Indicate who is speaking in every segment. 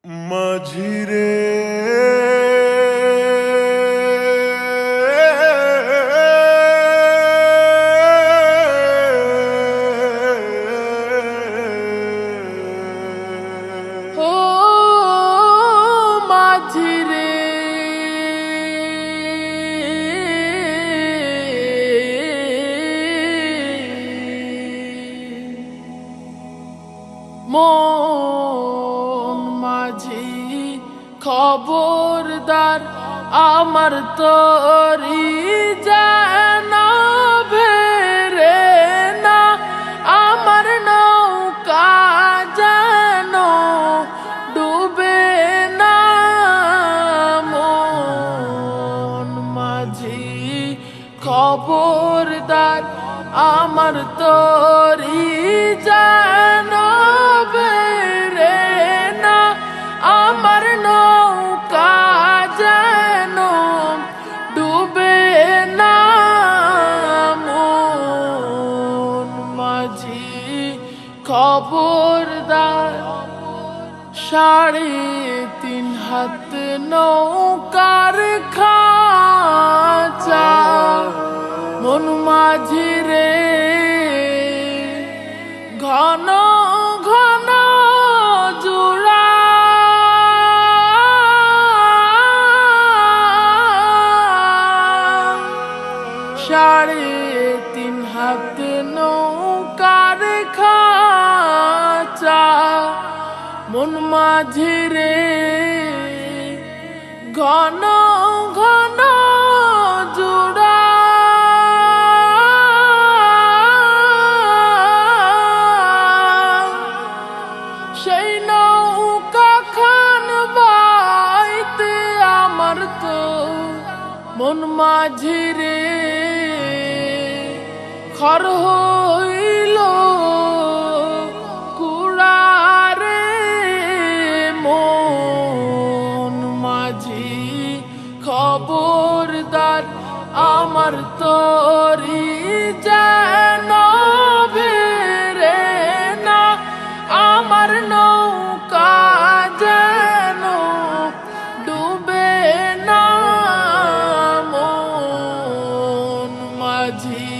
Speaker 1: মাঝিরে
Speaker 2: ও মাঝিরে মন মাঝি খবরদার আমার তরি যেন ভেরে না, আমার নৌকা যেন ডুবে না। মন মাঝি খবরদার আমার তরি যেন ভেরে না, আমার নৌকা যেন ডুবে না। মন মাঝি খবরদার 3.5 হাত নৌকার খাঁচা, মন মাঝি রে ঘন ঘন জোড়া। 3.5 হাত নৌকার খাঁচা, মন মাঝি রে ঘন ঘন জোড়া। সেই নৌকা খান বাইতে আমার তো মন মাঝি রে খর হইল কুড়ারে। মন মাঝি খবরদার আমার তরি যেন ভেরে না, আমার নৌকা যেন ডুবে না। মন মাঝি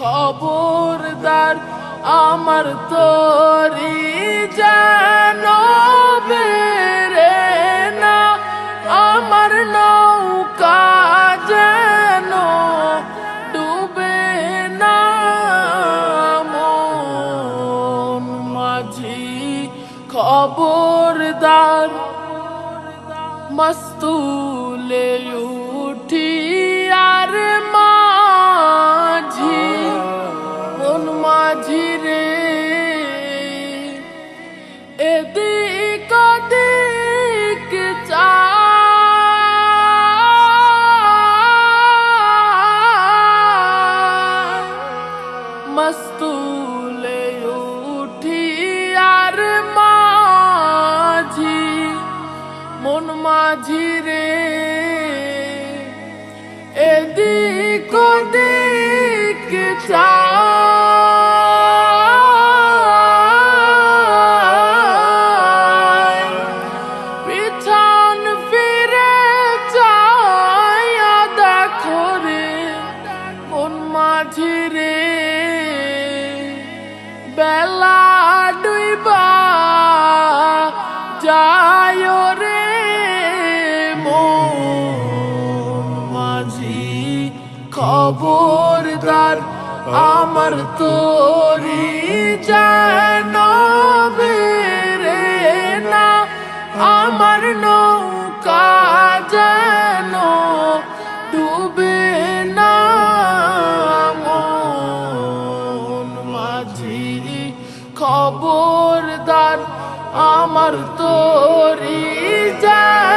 Speaker 2: খবরদার আমার তরি যেন ভেরে না, আমার নৌকা যেন ডুবে না। মন মাঝি খবরদার মস্তুলে উঠি আর মাঝি, মন মাঝি রে এদিক ওদিক চায়, মস্তুলে উঠি আর মাঝি, মন মাঝি রে এদিক ওদিক চায়, পিছন ফিরে চায়া দেখো রে মন মাঝি রে বেলা ডুইবা যায় রে। মন মাঝি খবরদার আমার তরি যেন ভেরে না, আমার নৌকা যেন ডুবে না। মন মাঝি খবরদার আমার তরি যেন